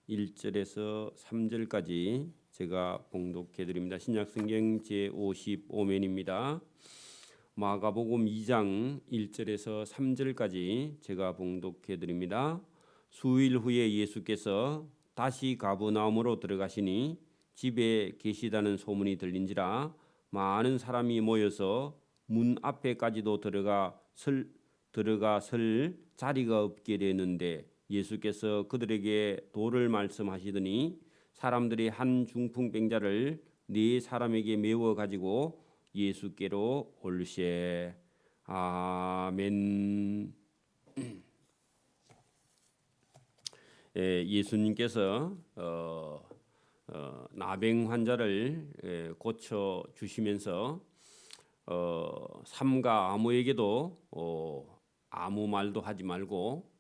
1절에서 3절까지 제가 봉독해 드립니다. 신약성경 제55면입니다. 마가복음 2장 1절에서 3절까지 제가 봉독해 드립니다. 수일 후에 예수께서 다시 가버나움으로 들어가시니 집에 계시다는 소문이 들린지라 많은 사람이 모여서 문 앞에까지도 들어가 설 자리가 없게 되는데 예수께서 그들에게 도를 말씀하시더니 사람들이 한 중풍병자를 네 사람에게 메워 가지고 예수께로 올리세. 아멘. 예수님께서 나병 환자를 고쳐 주시면서 삼가 아무에게도 아무 말도 하지 말고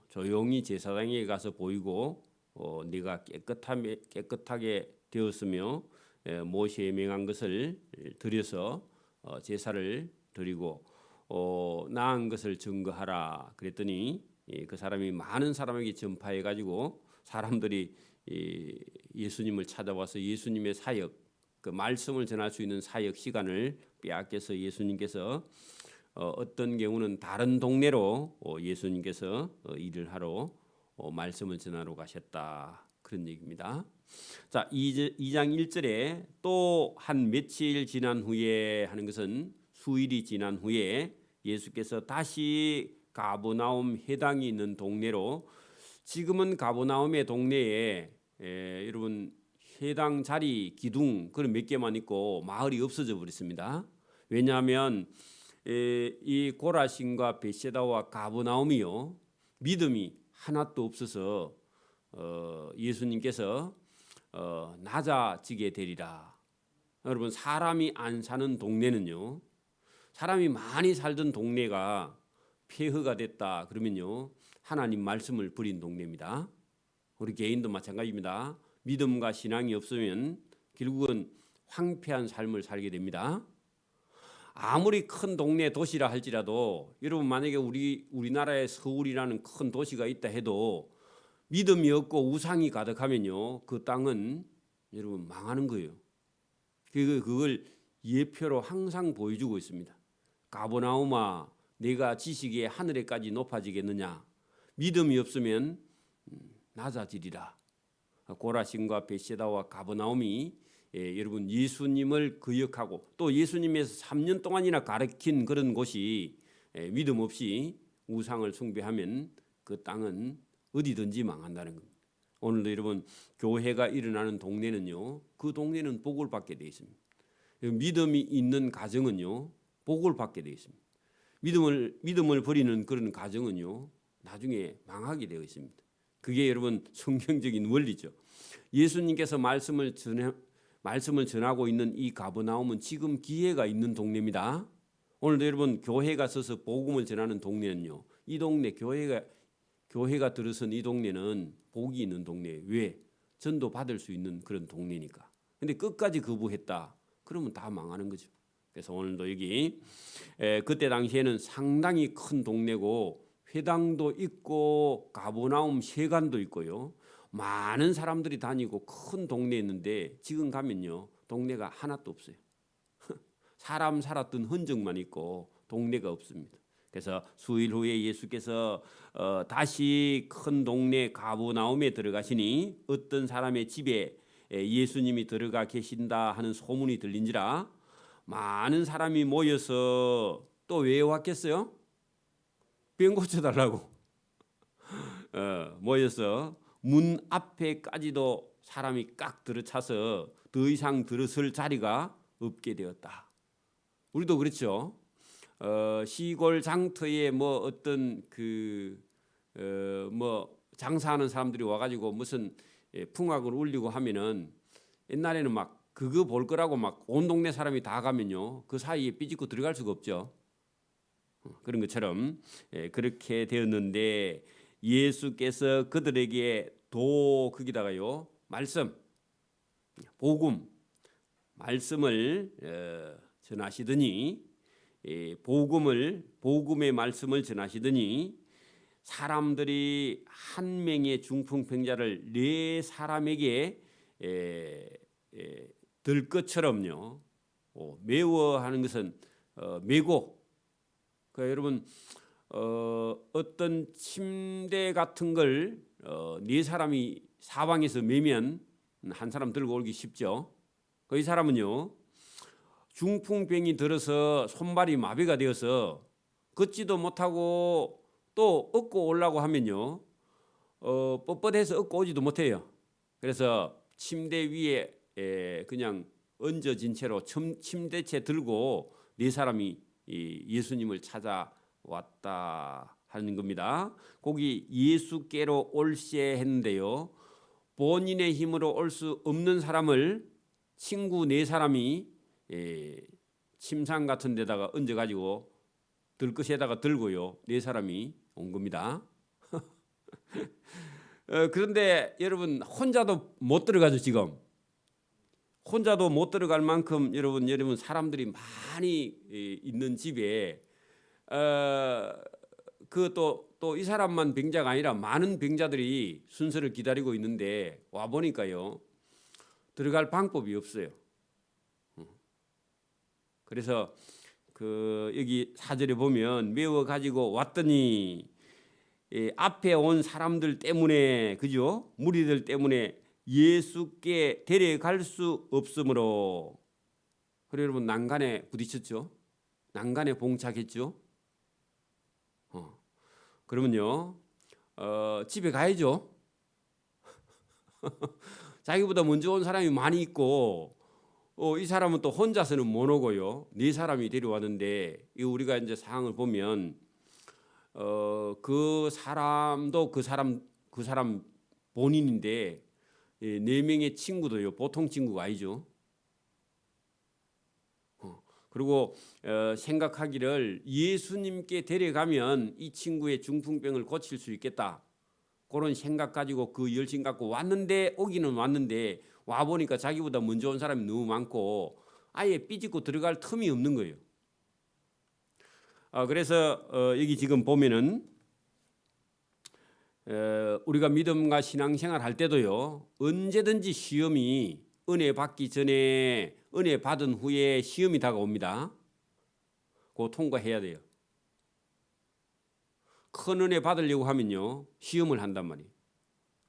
조용히 제사장에게 가서 보이고 네가 깨끗하게 되었으며 모세에 명한 것을 드려서 제사를 드리고 나은 것을 증거하라 그랬더니 그 사람이 많은 사람에게 전파해 가지고 사람들이 예수님을 찾아와서 예수님의 사역, 그 말씀을 전할 수 있는 사역 시간을 빼앗겨서 예수님께서 어떤 경우는 다른 동네로 예수님께서 일을 하러 말씀을 전하러 가셨다, 그런 얘기입니다. 자, 2장 1절에 또 한 며칠 지난 후에 하는 것은 수일이 지난 후에 예수께서 다시 가버나움 해당이 있는 동네로, 지금은 가버나움의 동네에 여러분 해당 자리 기둥 그런 몇 개만 있고 마을이 없어져 버렸습니다. 왜냐하면 이 고라신과 베세다와 가버나움이요 믿음이 하나도 없어서 예수님께서 낮아지게 되리라. 여러분 사람이 안 사는 동네는요, 사람이 많이 살던 동네가 폐허가 됐다 그러면요 하나님 말씀을 버린 동네입니다. 우리 개인도 마찬가지입니다. 믿음과 신앙이 없으면 결국은 황폐한 삶을 살게 됩니다. 아무리 큰 동네 도시라 할지라도 여러분 만약에 우리나라에 서울이라는 큰 도시가 있다 해도 믿음이 없고 우상이 가득하면요 그 땅은 여러분 망하는 거예요. 그걸 예표로 항상 보여주고 있습니다. 가버나움아 내가 지식이 하늘에까지 높아지겠느냐, 믿음이 없으면 낮아지리라. 고라신과 베세다와 가버나움이 여러분 예수님을 거역하고 또 예수님에서 3년 동안이나 가르친 그런 곳이 믿음 없이 우상을 숭배하면 그 땅은 어디든지 망한다는 겁니다. 오늘도 여러분 교회가 일어나는 동네는요 그 동네는 복을 받게 되어 있습니다. 믿음이 있는 가정은요 복을 받게 되어 있습니다. 믿음을 버리는 그런 가정은요 나중에 망하게 되어 있습니다. 그게 여러분 성경적인 원리죠. 예수님께서 말씀을 전하고 있는 이 가버나움은 지금 기회가 있는 동네입니다. 오늘도 여러분 교회가 서서 복음을 전하는 동네는요, 이 동네 교회가 들어선 이 동네는 복이 있는 동네예요. 왜? 전도 받을 수 있는 그런 동네니까. 근데 끝까지 거부했다 그러면 다 망하는 거죠. 그래서 오늘도 여기 그때 당시에는 상당히 큰 동네고 회당도 있고 가버나움 세관도 있고요. 많은 사람들이 다니고 큰 동네였는데 지금 가면요 동네가 하나도 없어요. 사람 살았던 흔적만 있고 동네가 없습니다. 그래서 수일 후에 예수께서 다시 큰 동네 가버나움에 들어가시니 어떤 사람의 집에 예수님이 들어가 계신다 하는 소문이 들린지라 많은 사람이 모여서 또 왜 왔겠어요? 병 고쳐달라고 모여서 문 앞에까지도 사람이 꽉 들어차서 더 이상 들어설 자리가 없게 되었다. 우리도 그렇죠. 시골 장터에 뭐 어떤 뭐 장사하는 사람들이 와가지고 무슨 풍악을 울리고 하면은 옛날에는 막 그거 볼 거라고 막 온 동네 사람이 다 가면요 그 사이에 삐집고 들어갈 수가 없죠. 그런 것처럼 그렇게 되었는데 예수께서 그들에게 거기다가요 말씀, 복음, 말씀을 전하시더니 복음의 말씀을 전하시더니 사람들이 한 명의 중풍병자를 네 사람에게 들 것처럼요. 메워하는 것은 메고. 그러니까 여러분 어떤 침대 같은 걸 네 사람이 사방에서 메면 한 사람 들고 오기 쉽죠. 이 사람은요 중풍병이 들어서 손발이 마비가 되어서 걷지도 못하고 또 업고 오려고 하면요 뻣뻣해서 업고 오지도 못해요. 그래서 침대 위에 그냥 얹어진 채로 침대채 들고 네 사람이 예수님을 찾아왔다 하는 겁니다. 거기 예수께로 올세 했는데요. 본인의 힘으로 올 수 없는 사람을 친구 네 사람이 침상 같은 데다가 얹어가지고 들것에다가 들고요. 네 사람이 온 겁니다. 그런데 여러분 혼자도 못 들어가죠. 지금 혼자도 못 들어갈 만큼 여러분 사람들이 많이 있는 집에 그 또 이 사람만 병자가 아니라 많은 병자들이 순서를 기다리고 있는데 와 보니까요 들어갈 방법이 없어요. 그래서 여기 4절에 보면 메워 가지고 왔더니 앞에 온 사람들 때문에 그죠? 무리들 때문에 예수께 데려갈 수 없으므로. 그래 여러분 난간에 부딪혔죠? 난간에 봉착했죠? 그러면요 집에 가야죠. 자기보다 먼저 온 사람이 많이 있고 이 사람은 또 혼자서는 못 오고요. 네 사람이 데려왔는데 우리가 이제 상황을 보면 그 사람도 그 사람 본인인데 네 명의 친구도요 보통 친구가 아니죠. 그리고 생각하기를 예수님께 데려가면 이 친구의 중풍병을 고칠 수 있겠다. 그런 생각 가지고 그 열심 갖고 왔는데 오기는 왔는데 와 보니까 자기보다 먼저 온 사람이 너무 많고 아예 삐집고 들어갈 틈이 없는 거예요. 그래서 여기 지금 보면은 우리가 믿음과 신앙생활 할 때도요 언제든지 시험이 은혜 받기 전에 은혜 받은 후에 시험이 다가옵니다. 그거 통과해야 돼요. 큰 은혜 받으려고 하면요 시험을 한단 말이에요.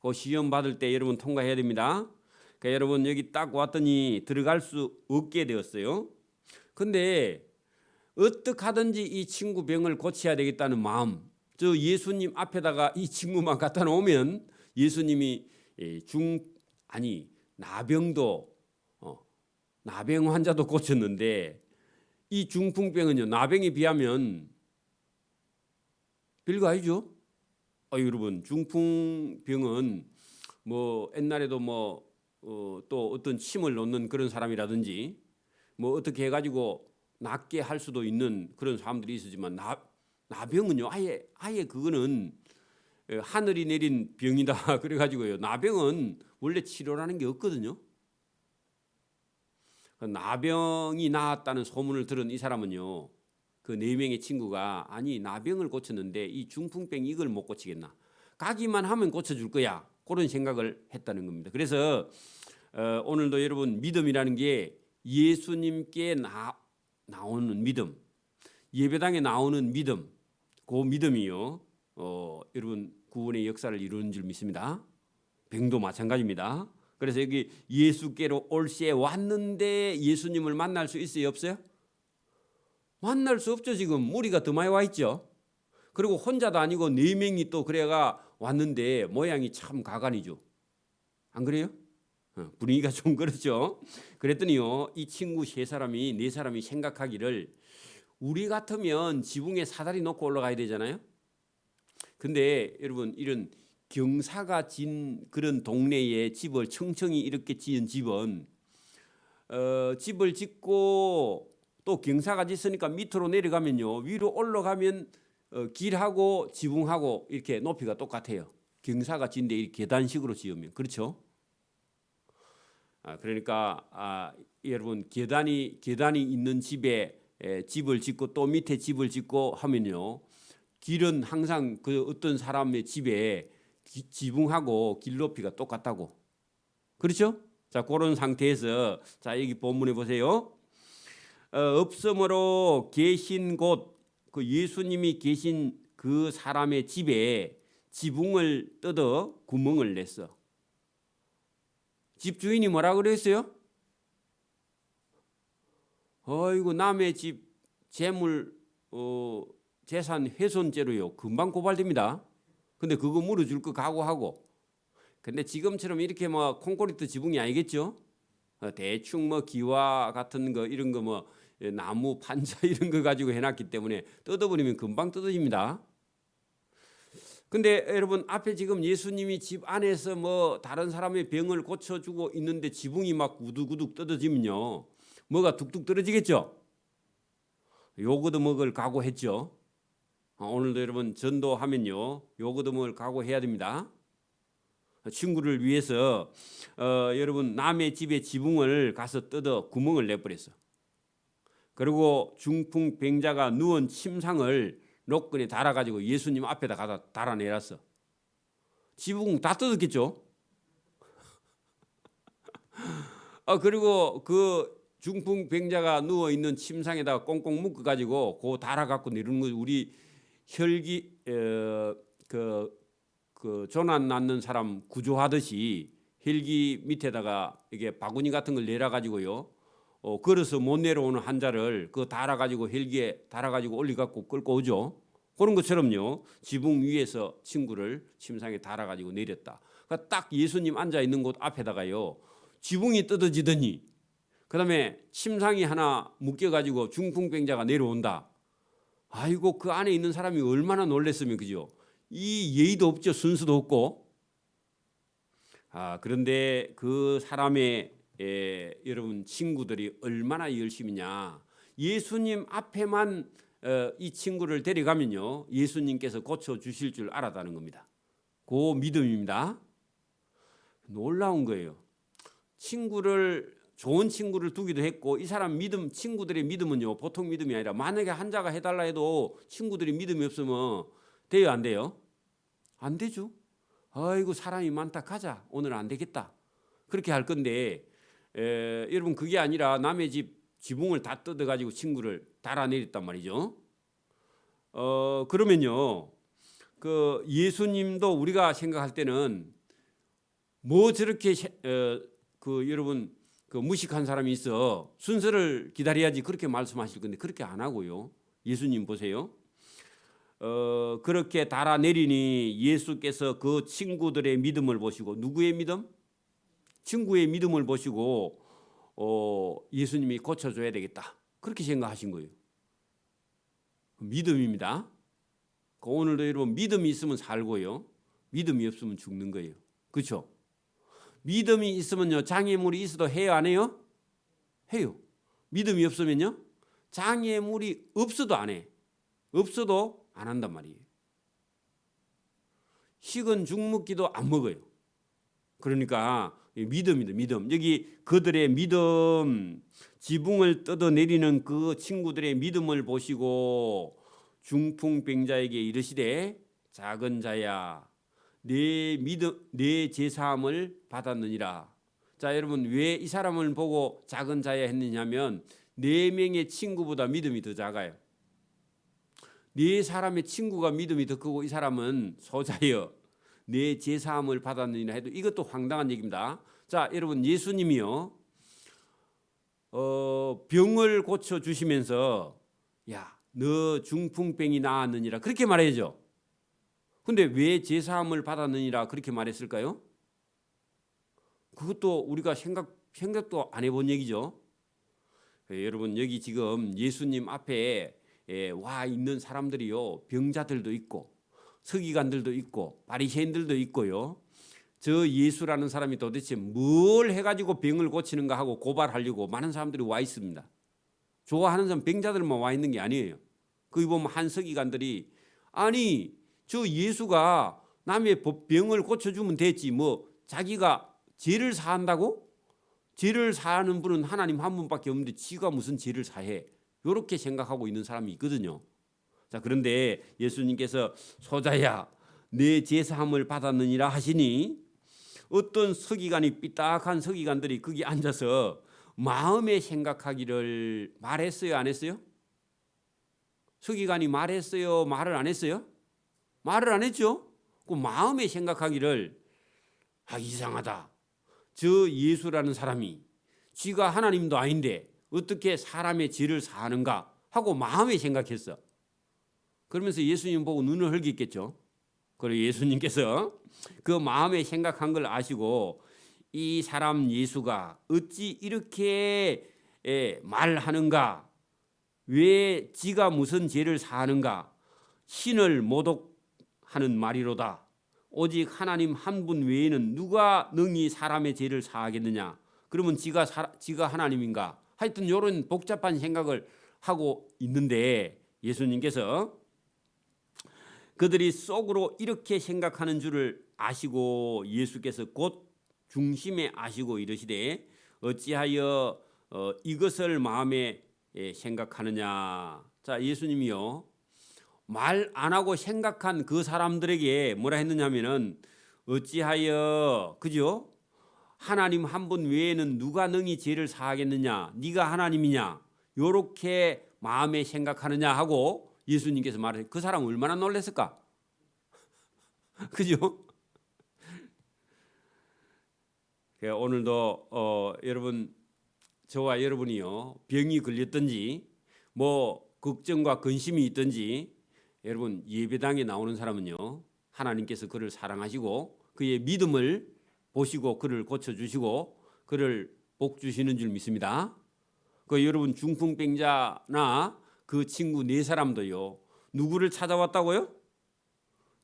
그 시험 받을 때 여러분 통과해야 됩니다. 그러니까 여러분 여기 딱 왔더니 들어갈 수 없게 되었어요. 근데 어떻게 하든지 이 친구 병을 고쳐야 되겠다는 마음, 저 예수님 앞에다가 이 친구만 갖다 놓으면 예수님이 나병도 나병 환자도 고쳤는데 이 중풍병은요 나병에 비하면 별거 아니죠. 여러분 중풍병은 뭐 옛날에도 또 어떤 침을 놓는 그런 사람이라든지 뭐 어떻게 해가지고 낫게 할 수도 있는 그런 사람들이 있었지만 나병은요 아예 그거는 하늘이 내린 병이다 그래가지고요 나병은 원래 치료라는 게 없거든요. 나병이 나았다는 소문을 들은 이 사람은요 그 네 명의 친구가 아니 나병을 고쳤는데 이 중풍병 이걸 못 고치겠나 가기만 하면 고쳐줄 거야 그런 생각을 했다는 겁니다. 그래서 오늘도 여러분 믿음이라는 게 예수님께 나오는 믿음, 예배당에 나오는 믿음, 그 믿음이요 여러분 구원의 역사를 이루는 줄 믿습니다. 병도 마찬가지입니다. 그래서 여기 예수께로 올시에 왔는데 예수님을 만날 수 있어요 없어요? 만날 수 없죠. 지금 무리가 더 많이 와 있죠. 그리고 혼자도 아니고 네 명이 또 그래가 왔는데 모양이 참 가관이죠. 안 그래요? 분위기가 좀 그렇죠. 그랬더니요 이 친구 세 사람이 네 사람이 생각하기를 우리 같으면 지붕에 사다리 놓고 올라가야 되잖아요. 근데 여러분 이런 경사가 진 그런 동네에 집을 청청이 이렇게 지은 집은 집을 짓고 또 경사가 짙으니까 밑으로 내려가면요 위로 올라가면 길하고 지붕하고 이렇게 높이가 똑같아요. 경사가 진데 이렇게 계단식으로 지으면 그렇죠. 그러니까 여러분 계단이 있는 집에 집을 짓고 또 밑에 집을 짓고 하면요 길은 항상 그 어떤 사람의 집에 지붕하고 길 높이가 똑같다고. 그렇죠? 자, 그런 상태에서 자, 여기 본문에 보세요. 없음으로 계신 곳, 그 예수님이 계신 그 사람의 집에 지붕을 뜯어 구멍을 냈어. 집 주인이 뭐라 그랬어요? 어이구, 남의 집 재물 재산 훼손죄로요. 금방 고발됩니다. 근데 그거 물어줄 거 각오하고. 근데 지금처럼 이렇게 뭐 콘크리트 지붕이 아니겠죠? 대충 뭐 기와 같은 거 이런 거 뭐 나무 판자 이런 거 가지고 해놨기 때문에 뜯어버리면 금방 뜯어집니다. 근데 여러분 앞에 지금 예수님이 집 안에서 뭐 다른 사람의 병을 고쳐주고 있는데 지붕이 막 우두구둑 뜯어지면요. 뭐가 뚝뚝 떨어지겠죠? 요거도 먹을 각오했죠. 오늘도 여러분 전도하면요. 요거도 먹을 각오해야 됩니다. 친구를 위해서 여러분 남의 집에 지붕을 가서 뜯어 구멍을 내버렸어. 그리고 중풍병자가 누운 침상을 로끈에 달아가지고 예수님 앞에다 가다 달아내놨어. 지붕 다 뜯었겠죠. 그리고 그 중풍병자가 누워 있는 침상에다가 꽁꽁 묶어가지고 그 달아갖고 내리는 거 우리 혈기 그 조난 낳는 사람 구조하듯이 헬기 밑에다가 이게 바구니 같은 걸 내려가지고요. 걸어서 못 내려오는 환자를 그 달아가지고 헬기에 달아가지고 올려갖고 끌고 오죠. 그런 것처럼요. 지붕 위에서 친구를 침상에 달아가지고 내렸다. 그러니까 딱 예수님 앉아 있는 곳 앞에다가요. 지붕이 뜯어지더니 그다음에 침상이 하나 묶여가지고 중풍병자가 내려온다. 아이고 그 안에 있는 사람이 얼마나 놀랬으면 그죠. 이 예의도 없죠. 순수도 없고. 그런데 그 사람의 여러분 친구들이 얼마나 열심히냐. 예수님 앞에만 이 친구를 데려가면요. 예수님께서 고쳐주실 줄 알았다는 겁니다. 그 믿음입니다. 놀라운 거예요. 좋은 친구를 두기도 했고 이 사람 믿음 친구들의 믿음은요. 보통 믿음이 아니라 만약에 환자가 해달라 해도 친구들이 믿음이 없으면 돼요 안 돼요? 안 되죠. 아이고 사람이 많다 가자. 오늘 안 되겠다. 그렇게 할 건데 여러분 그게 아니라 남의 집 지붕을 다 뜯어가지고 친구를 달아내렸단 말이죠. 그러면요. 그 예수님도 우리가 생각할 때는 뭐 저렇게 그 여러분 그 무식한 사람이 있어 순서를 기다려야지 그렇게 말씀하실 건데 그렇게 안 하고요. 예수님 보세요. 그렇게 달아내리니 예수께서 그 친구들의 믿음을 보시고 누구의 믿음? 친구의 믿음을 보시고 예수님이 고쳐줘야 되겠다. 그렇게 생각하신 거예요. 믿음입니다. 오늘도 여러분 믿음이 있으면 살고요. 믿음이 없으면 죽는 거예요. 그렇죠? 믿음이 있으면요. 장애물이 있어도 해요 안 해요? 해요. 믿음이 없으면요. 장애물이 없어도 안 해. 없어도 안 한단 말이에요. 식은 죽 먹기도 안 먹어요. 그러니까 믿음이다. 믿음. 여기 그들의 믿음 지붕을 뜯어내리는 그 친구들의 믿음을 보시고 중풍병자에게 이르시되 작은 자야 내 믿음 내 제사함을 받았느니라. 자 여러분 왜 이 사람을 보고 작은 자야 했느냐면 4명의 친구보다 믿음이 더 작아요. 4사람의 친구가 믿음이 더 크고 이 사람은 소자여 내 제사함을 받았느니라 해도 이것도 황당한 얘기입니다. 자 여러분 예수님이요 병을 고쳐 주시면서 야 너 중풍병이 나았느니라 그렇게 말해야죠. 근데 왜 제사함을 받았느니라 그렇게 말했을까요? 그것도 우리가 생각도 안 해본 얘기죠. 여러분 여기 지금 예수님 앞에 와 있는 사람들이요 병자들도 있고 서기관들도 있고 바리새인들도 있고요. 저 예수라는 사람이 도대체 뭘 해가지고 병을 고치는가 하고 고발하려고 많은 사람들이 와 있습니다. 좋아하는 사람 병자들만 와 있는 게 아니에요. 거기 보면 한 서기관들이 아니 저 예수가 남의 병을 고쳐주면 됐지 뭐 자기가 죄를 사한다고? 죄를 사하는 분은 하나님 한 분밖에 없는데 지가 무슨 죄를 사해? 이렇게 생각하고 있는 사람이 있거든요. 자, 그런데 예수님께서 소자야 내 제사함을 받았느니라 하시니 어떤 서기관이 삐딱한 서기관들이 거기 앉아서 마음에 생각하기를 말했어요, 안 했어요? 서기관이 말했어요, 말을 안 했어요? 말을 안 했죠. 그 마음에 생각하기를 이상하다. 저 예수라는 사람이 지가 하나님도 아닌데 어떻게 사람의 죄를 사하는가 하고 마음에 생각했어. 그러면서 예수님 보고 눈을 흘겼겠죠. 그리고 예수님께서 그 마음에 생각한 걸 아시고 이 사람 예수가 어찌 이렇게 말하는가, 왜 지가 무슨 죄를 사하는가, 신을 모독하는 말이로다. 오직 하나님 한 분 외에는 누가 능히 사람의 죄를 사하겠느냐. 그러면 지가 하나님인가. 하여튼 이런 복잡한 생각을 하고 있는데 예수님께서 그들이 속으로 이렇게 생각하는 줄을 아시고 예수께서 곧 중심에 아시고 이르시되 어찌하여 이것을 마음에 생각하느냐. 자, 예수님이요 말 안 하고 생각한 그 사람들에게 뭐라 했느냐면은 어찌하여 그죠? 하나님 한 분 외에는 누가 능히 죄를 사하겠느냐? 네가 하나님이냐? 요렇게 마음에 생각하느냐 하고 예수님께서 말해. 그 사람 얼마나 놀랐을까? 그죠? 오늘도 여러분 저와 여러분이요 병이 걸렸든지 뭐 걱정과 근심이 있든지 여러분 예배당에 나오는 사람은요 하나님께서 그를 사랑하시고 그의 믿음을 보시고 그를 고쳐주시고 그를 복 주시는 줄 믿습니다. 그 여러분 중풍병자나 그 친구 네 사람도요 누구를 찾아왔다고요?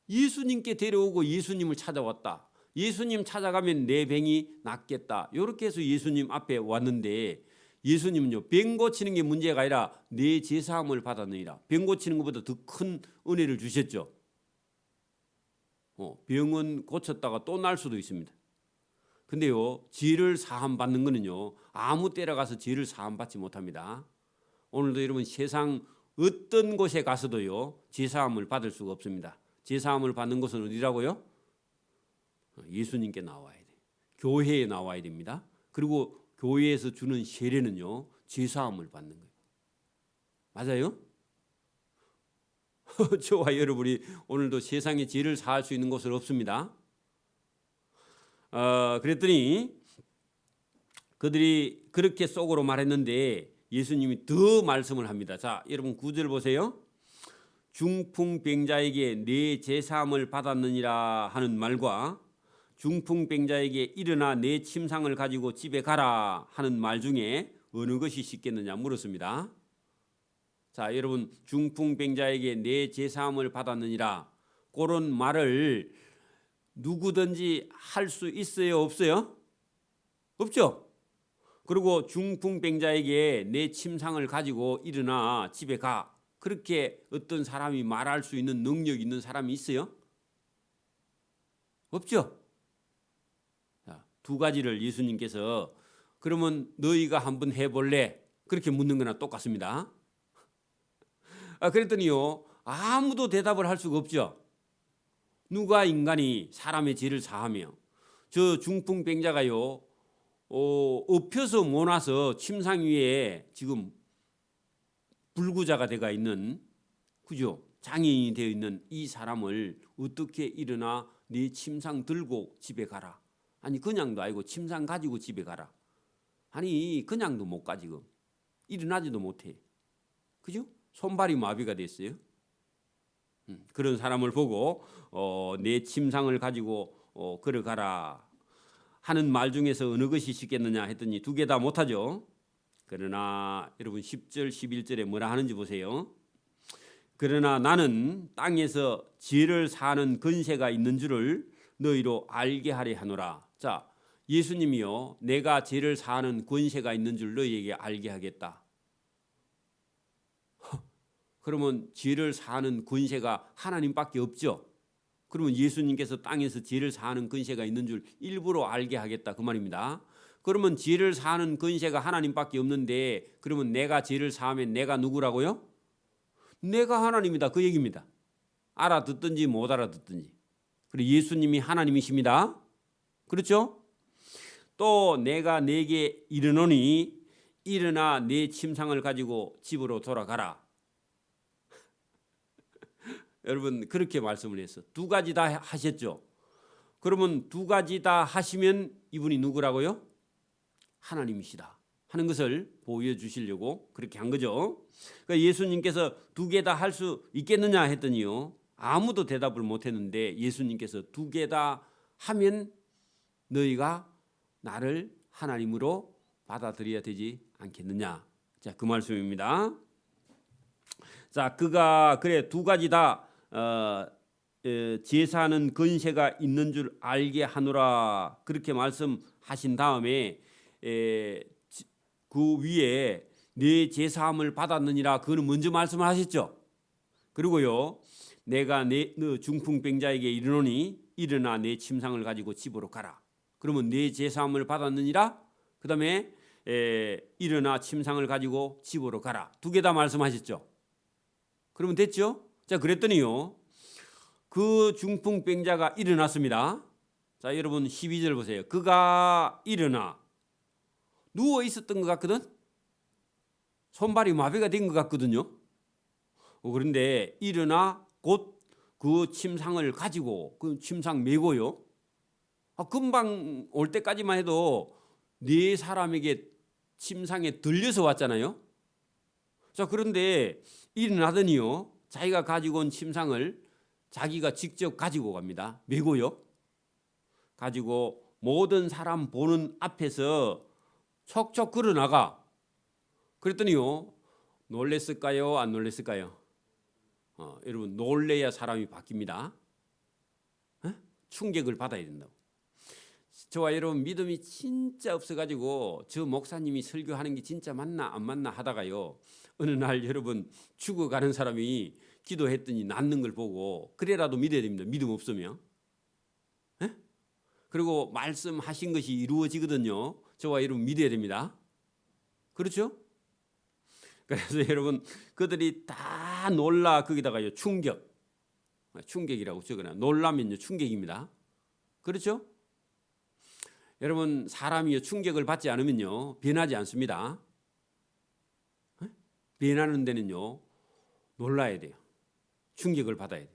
예수님께 데려오고 예수님을 찾아왔다. 예수님 찾아가면 내 병이 낫겠다. 이렇게 해서 예수님 앞에 왔는데 예수님은요 병 고치는 게 문제가 아니라 내 제사함을 받았느니라. 병 고치는 것보다 더 큰 은혜를 주셨죠. 병은 고쳤다가 또 날 수도 있습니다. 근데요 죄를 사함 받는 거는요 아무 때나 가서 죄를 사함 받지 못합니다. 오늘도 여러분 세상 어떤 곳에 가서도요 죄 사함을 받을 수가 없습니다. 죄 사함을 받는 곳은 어디라고요? 예수님께 나와야 돼. 교회에 나와야 됩니다. 그리고 교회에서 주는 세례는요 죄 사함을 받는 거예요. 맞아요? 저와 여러분이 오늘도 세상에 죄를 사할 수 있는 곳은 없습니다. 그랬더니 그들이 그렇게 속으로 말했는데 예수님이 더 말씀을 합니다. 자, 여러분 9절 보세요. 중풍병자에게 내 제사함을 받았느니라 하는 말과 중풍병자에게 일어나 내 침상을 가지고 집에 가라 하는 말 중에 어느 것이 쉽겠느냐 물었습니다. 자, 여러분 중풍병자에게 내 제사함을 받았느니라 그런 말을 누구든지 할 수 있어요, 없어요? 없죠. 그리고 중풍병자에게 내 침상을 가지고 일어나 집에 가. 그렇게 어떤 사람이 말할 수 있는 능력 있는 사람이 있어요? 없죠. 자, 두 가지를 예수님께서 그러면 너희가 한번 해볼래? 그렇게 묻는 거나 똑같습니다. 그랬더니요 아무도 대답을 할 수가 없죠. 누가 인간이 사람의 죄를 사하며 저 중풍병자가요 엎혀서 못 와서 침상 위에 지금 불구자가 되어 있는 그죠 장애인이 되어 있는 이 사람을 어떻게 일어나 네 침상 들고 집에 가라. 아니 그냥도 아니고 침상 가지고 집에 가라. 아니 그냥도 못 가. 지금 일어나지도 못해. 그죠? 손발이 마비가 됐어요. 그런 사람을 보고 내 침상을 가지고 걸어가라 하는 말 중에서 어느 것이 쉽겠느냐 했더니 두 개 다 못하죠. 그러나 여러분 10절 11절에 뭐라 하는지 보세요. 그러나 나는 땅에서 죄를 사는 권세가 있는 줄을 너희로 알게 하려 하노라. 자, 예수님이요 내가 죄를 사는 권세가 있는 줄 너희에게 알게 하겠다. 그러면 죄를 사하는 권세가 하나님밖에 없죠. 그러면 예수님께서 땅에서 죄를 사하는 권세가 있는 줄 일부러 알게 하겠다 그 말입니다. 그러면 죄를 사하는 권세가 하나님밖에 없는데 그러면 내가 죄를 사하면 내가 누구라고요? 내가 하나님이다 그 얘기입니다. 알아듣든지 못 알아듣든지. 그리고 예수님이 하나님이십니다. 그렇죠? 또 내가 네게 이르노니 일어나 네 침상을 가지고 집으로 돌아가라. 여러분 그렇게 말씀을 했어. 두 가지 다 하셨죠. 그러면 두 가지 다 하시면 이분이 누구라고요? 하나님이시다 하는 것을 보여주시려고 그렇게 한 거죠. 그러니까 예수님께서 두 개 다 할 수 있겠느냐 했더니요, 아무도 대답을 못했는데 예수님께서 두 개 다 하면 너희가 나를 하나님으로 받아들여야 되지 않겠느냐. 자, 그 말씀입니다. 자, 그가 그래 두 가지 다 제사하는 건세가 있는 줄 알게 하노라 그렇게 말씀하신 다음에 그 위에 네 제사함을 받았느니라 그거는 먼저 말씀을 하셨죠. 그리고요, 내가 너 중풍병자에게 이르노니 일어나 내 침상을 가지고 집으로 가라. 그러면 네 제사함을 받았느니라. 그 다음에 일어나 침상을 가지고 집으로 가라. 두 개 다 말씀하셨죠. 그러면 됐죠. 자, 그랬더니요, 그 중풍병자가 일어났습니다. 자, 여러분 12절 보세요. 그가 일어나 누워 있었던 것 같거든. 손발이 마비가 된 것 같거든요. 그런데 일어나 곧 그 침상을 가지고 그 침상 메고요. 금방 올 때까지만 해도 네 사람에게 침상에 들려서 왔잖아요. 자, 그런데 일어나더니요, 자기가 가지고 온 침상을 자기가 직접 가지고 갑니다. 메고요. 가지고 모든 사람 보는 앞에서 척척 걸어나가. 그랬더니요, 놀랬을까요? 안 놀랬을까요? 여러분 놀래야 사람이 바뀝니다. 충격을 받아야 된다고. 저와 여러분 믿음이 진짜 없어가지고 저 목사님이 설교하는 게 진짜 맞나 안 맞나 하다가요, 어느 날 여러분 죽어가는 사람이 기도했더니 낫는 걸 보고 그래라도 믿어야 됩니다. 믿음 없으면. 그리고 말씀하신 것이 이루어지거든요. 저와 여러분 믿어야 됩니다. 그렇죠? 그래서 여러분 그들이 다 놀라. 거기다가요 충격이라고 적어놔. 놀라면요 충격입니다. 그렇죠? 여러분 사람이 충격을 받지 않으면요 변하지 않습니다. 변하는 데는요 놀라야 돼요. 충격을 받아야 돼요.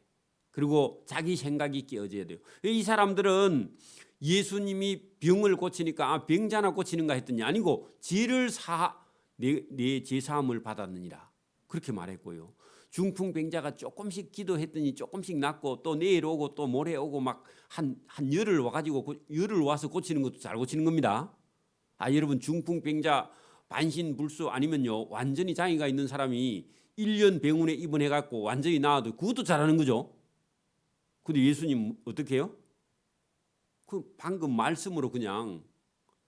그리고 자기 생각이 깨어져야 돼요. 이 사람들은 예수님이 병을 고치니까 병자나 고치는가 했더니 아니고 죄를 내 제사함을 받았느니라 그렇게 말했고요. 중풍병자가 조금씩 기도했더니 조금씩 낫고 또 내일 오고 또 모레 오고 막 한 열흘 와가지고 열흘 와서 고치는 것도 잘 고치는 겁니다. 여러분 중풍병자 반신불수 아니면요 완전히 장애가 있는 사람이 1년 병원에 입원해갖고 완전히 나아도 그것도 잘하는 거죠. 근데 예수님 어떻게 해요? 그 방금 말씀으로 그냥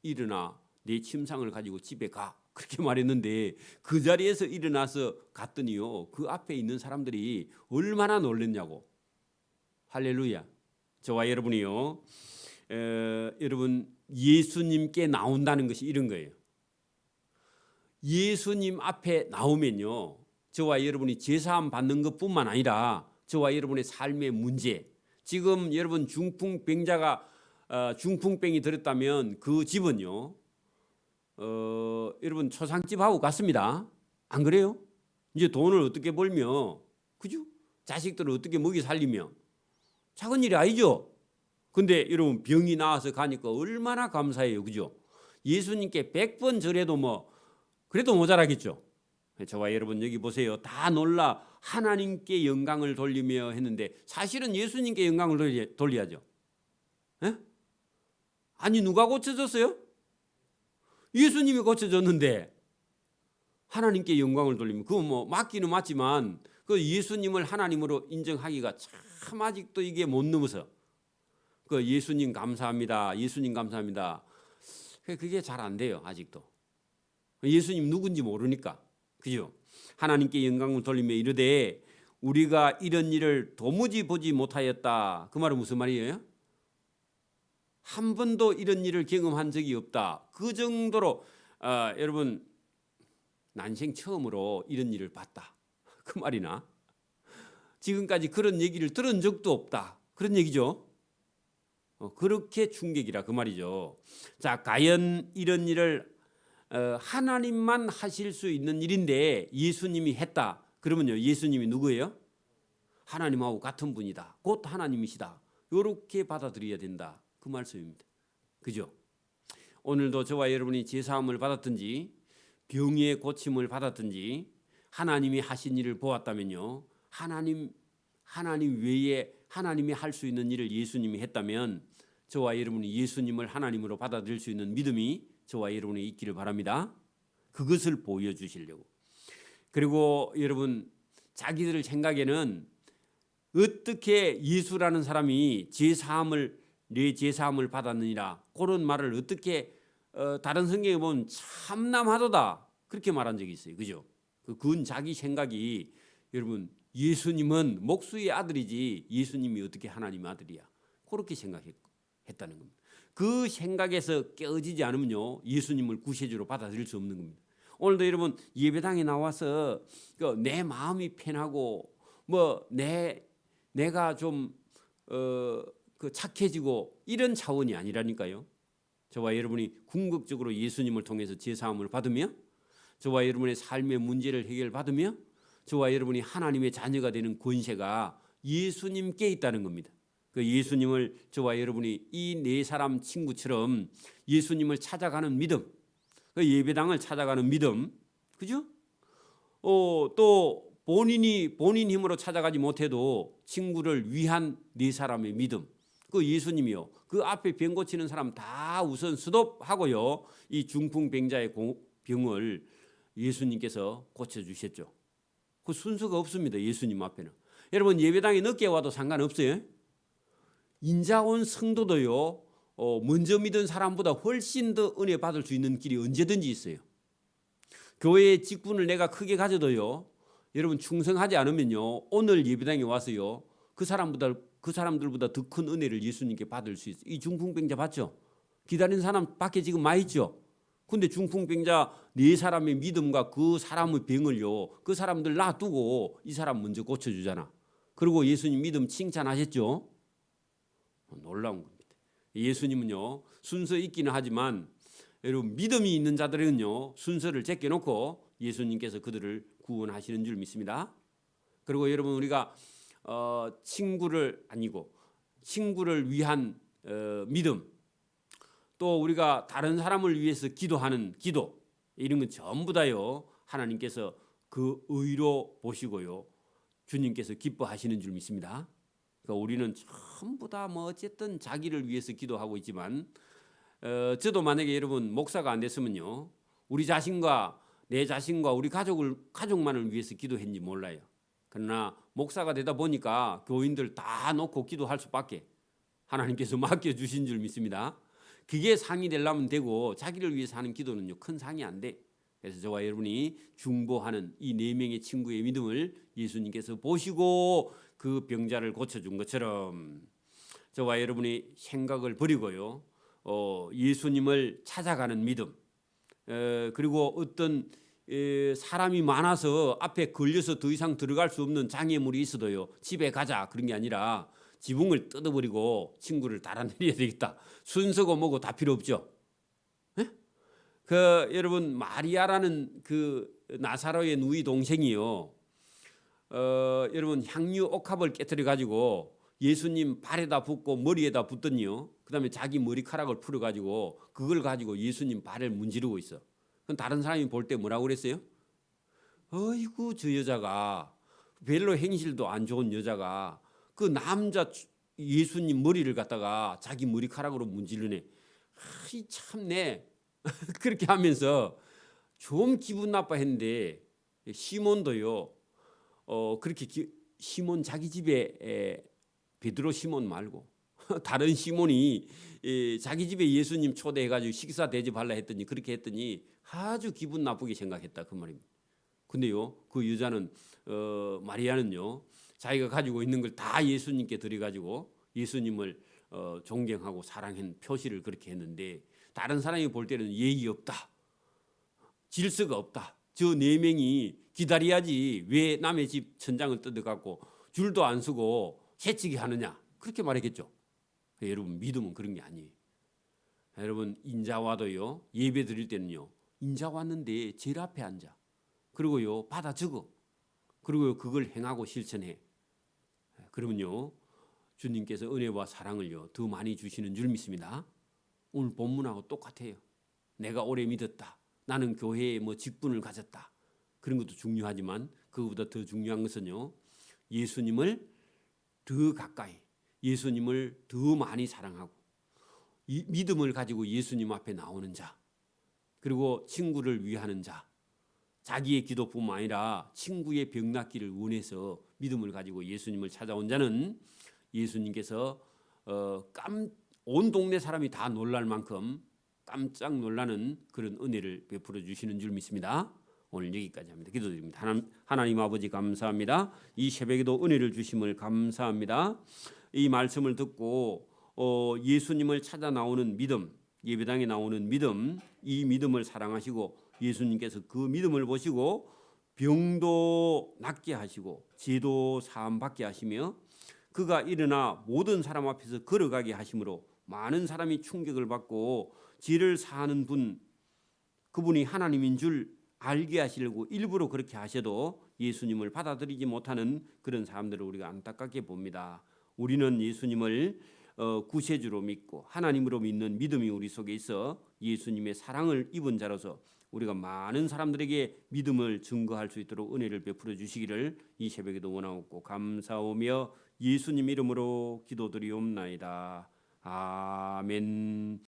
일어나 내 침상을 가지고 집에 가 그렇게 말했는데 그 자리에서 일어나서 갔더니요 그 앞에 있는 사람들이 얼마나 놀랐냐고. 할렐루야. 저와 여러분이요 여러분 예수님께 나온다는 것이 이런 거예요. 예수님 앞에 나오면요 저와 여러분이 제사함 받는 것뿐만 아니라 저와 여러분의 삶의 문제, 지금 여러분 중풍병자가 중풍병이 들었다면 그 집은요 여러분 초상집하고 같습니다. 안 그래요? 이제 돈을 어떻게 벌며, 그죠? 자식들을 어떻게 먹이 살리며 작은 일이 아니죠. 근데 여러분 병이 나와서 가니까 얼마나 감사해요, 그죠? 예수님께 100번 절해도 뭐 그래도 모자라겠죠. 저와 여러분 여기 보세요. 다 놀라 하나님께 영광을 돌리며 했는데 사실은 예수님께 영광을 돌려야죠. 에? 아니 누가 고쳐줬어요? 예수님이 고쳐줬는데 하나님께 영광을 돌리면 그거 뭐 맞기는 맞지만 그 예수님을 하나님으로 인정하기가 참 아직도 이게 못 넘어서 그 예수님 감사합니다. 예수님 감사합니다. 그게 잘 안 돼요. 아직도. 예수님 누군지 모르니까. 그죠? 하나님께 영광을 돌리며 이르되 우리가 이런 일을 도무지 보지 못하였다. 그 말은 무슨 말이에요? 한 번도 이런 일을 경험한 적이 없다. 그 정도로 여러분 난생 처음으로 이런 일을 봤다. 그 말이나 지금까지 그런 얘기를 들은 적도 없다. 그런 얘기죠. 그렇게 충격이라 그 말이죠. 자, 과연 이런 일을 하나님만 하실 수 있는 일인데 예수님이 했다. 그러면요, 예수님이 누구예요? 하나님하고 같은 분이다. 곧 하나님이시다. 이렇게 받아들여야 된다. 그 말씀입니다. 그죠? 오늘도 저와 여러분이 제사함을 받았든지 병의 고침을 받았든지 하나님이 하신 일을 보았다면요, 하나님 외에 하나님이 할 수 있는 일을 예수님이 했다면 저와 여러분이 예수님을 하나님으로 받아들일 수 있는 믿음이 저와 여러분이 있기를 바랍니다. 그것을 보여주시려고. 그리고 여러분, 자기들 생각에는 어떻게 예수라는 사람이 내 제사함을 받았느니라, 그런 말을 어떻게 다른 성경에 보면 참남하도다 그렇게 말한 적이 있어요. 그죠? 그건 자기 생각이, 여러분, 예수님은 목수의 아들이지 예수님이 어떻게 하나님의 아들이야, 그렇게 생각했다는 겁니다. 그 생각에서 깨어지지 않으면요, 예수님을 구세주로 받아들일 수 없는 겁니다. 오늘도 여러분 예배당에 나와서 내 마음이 편하고 내가 좀 착해지고 이런 차원이 아니라니까요. 저와 여러분이 궁극적으로 예수님을 통해서 제사함을 받으며 저와 여러분의 삶의 문제를 해결받으며 저와 여러분이 하나님의 자녀가 되는 권세가 예수님께 있다는 겁니다. 그 예수님을 저와 여러분이 이 네 사람 친구처럼 예수님을 찾아가는 믿음, 그 예배당을 찾아가는 믿음, 그죠? 또 본인 힘으로 찾아가지 못해도 친구를 위한 네 사람의 믿음, 그 예수님이요, 그 앞에 병 고치는 사람 다 우선 스톱하고요, 이 중풍병자의 병을 예수님께서 고쳐주셨죠. 그 순서가 없습니다. 예수님 앞에는. 여러분, 예배당에 늦게 와도 상관없어요. 인자 온 성도도요, 먼저 믿은 사람보다 훨씬 더 은혜 받을 수 있는 길이 언제든지 있어요. 교회의 직분을 내가 크게 가져도요, 여러분 충성하지 않으면요, 오늘 예배당에 와서요, 그 사람들보다 더 큰 은혜를 예수님께 받을 수 있어요. 이 중풍병자 봤죠? 기다리는 사람 밖에 지금 많이 있죠? 근데 중풍병자 네 사람의 믿음과 그 사람의 병을요, 그 사람들 놔두고 이 사람 먼저 고쳐주잖아. 그리고 예수님 믿음 칭찬하셨죠? 놀라운 겁니다. 예수님은요, 순서 있기는 하지만 여러분, 믿음이 있는 자들은요, 순서를 제껴놓고 예수님께서 그들을 구원하시는 줄 믿습니다. 그리고 여러분, 우리가 친구를 위한 믿음, 또 우리가 다른 사람을 위해서 기도하는 기도, 이런 건 전부 다요, 하나님께서 그 의로 보시고요, 주님께서 기뻐하시는 줄 믿습니다. 그러니까 우리는 전부 다 어쨌든 자기를 위해서 기도하고 있지만, 저도 만약에 여러분 목사가 안 됐으면요, 우리 자신과 내 자신과 우리 가족만을 위해서 기도했는지 몰라요. 그러나 목사가 되다 보니까 교인들 다 놓고 기도할 수밖에 하나님께서 맡겨주신 줄 믿습니다. 그게 상이 되려면 되고, 자기를 위해서 하는 기도는요, 큰 상이 안 돼. 그래서 저와 여러분이 중보하는 이 네 명의 친구의 믿음을 예수님께서 보시고 그 병자를 고쳐준 것처럼 저와 여러분이 생각을 버리고요, 예수님을 찾아가는 믿음, 그리고 어떤 사람이 많아서 앞에 걸려서 더 이상 들어갈 수 없는 장애물이 있어도요, 집에 가자 그런 게 아니라 지붕을 뜯어버리고 친구를 달아내려야 되겠다. 순서고 뭐고 다 필요 없죠. 여러분, 마리아라는 그 나사로의 누이 동생이요, 여러분 향유 옥합을 깨뜨려 가지고 예수님 발에다 붓고 머리에다 붓더니요, 그다음에 자기 머리카락을 풀어 가지고 그걸 가지고 예수님 발을 문지르고 있어. 그럼 다른 사람이 볼 때 뭐라고 그랬어요? 어이구, 저 여자가, 별로 행실도 안 좋은 여자가 그 남자 예수님 머리를 갖다가 자기 머리카락으로 문지르네. 이 참네. 그렇게 하면서 좀 기분 나빠했는데, 시몬도요, 그렇게 시몬 자기 집에 베드로 시몬 말고 다른 시몬이 자기 집에 예수님 초대해가지고 식사 대접하려 했더니, 그렇게 했더니 아주 기분 나쁘게 생각했다 그 말입니다. 근데요, 그 여자는 마리아는요, 자기가 가지고 있는 걸 다 예수님께 드려가지고 예수님을 존경하고 사랑한 표시를 그렇게 했는데, 다른 사람이 볼 때는 예의 없다, 질서가 없다, 저 네 명이 기다려야지 왜 남의 집 천장을 뜯어갖고 줄도 안 서고 해치기 하느냐 그렇게 말했겠죠. 여러분 믿음은 그런 게 아니에요. 여러분 인자와도요 예배 드릴 때는요 인자 왔는데 제일 앞에 앉아. 그리고요 받아 적어. 그리고 그걸 행하고 실천해. 그러면요 주님께서 은혜와 사랑을요 더 많이 주시는 줄 믿습니다. 오늘 본문하고 똑같아요. 내가 오래 믿었다. 나는 교회에 뭐 직분을 가졌다. 그런 것도 중요하지만 그것보다 더 중요한 것은요 예수님을 더 가까이, 예수님을 더 많이 사랑하고 이 믿음을 가지고 예수님 앞에 나오는 자, 그리고 친구를 위하는 자, 자기의 기도뿐만 아니라 친구의 병 낫기를 원해서 믿음을 가지고 예수님을 찾아온 자는 예수님께서 온 동네 사람이 다 놀랄 만큼 깜짝 놀라는 그런 은혜를 베풀어 주시는 줄 믿습니다. 오늘 여기까지 합니다. 기도드립니다. 하나님 아버지 감사합니다. 이 새벽에도 은혜를 주심을 감사합니다. 이 말씀을 듣고 예수님을 찾아 나오는 믿음, 예배당에 나오는 믿음, 이 믿음을 사랑하시고 예수님께서 그 믿음을 보시고 병도 낫게 하시고 죄도 사함 받게 하시며 그가 일어나 모든 사람 앞에서 걸어가게 하심으로 많은 사람이 충격을 받고 죄를 사하는 분, 그분이 하나님인 줄 알게 하시려고 일부러 그렇게 하셔도 예수님을 받아들이지 못하는 그런 사람들을 우리가 안타깝게 봅니다. 우리는 예수님을 구세주로 믿고 하나님으로 믿는 믿음이 우리 속에 있어 예수님의 사랑을 입은 자로서 우리가 많은 사람들에게 믿음을 증거할 수 있도록 은혜를 베풀어 주시기를 이 새벽에도 원하옵고 감사하며 예수님 이름으로 기도드리옵나이다. 아멘.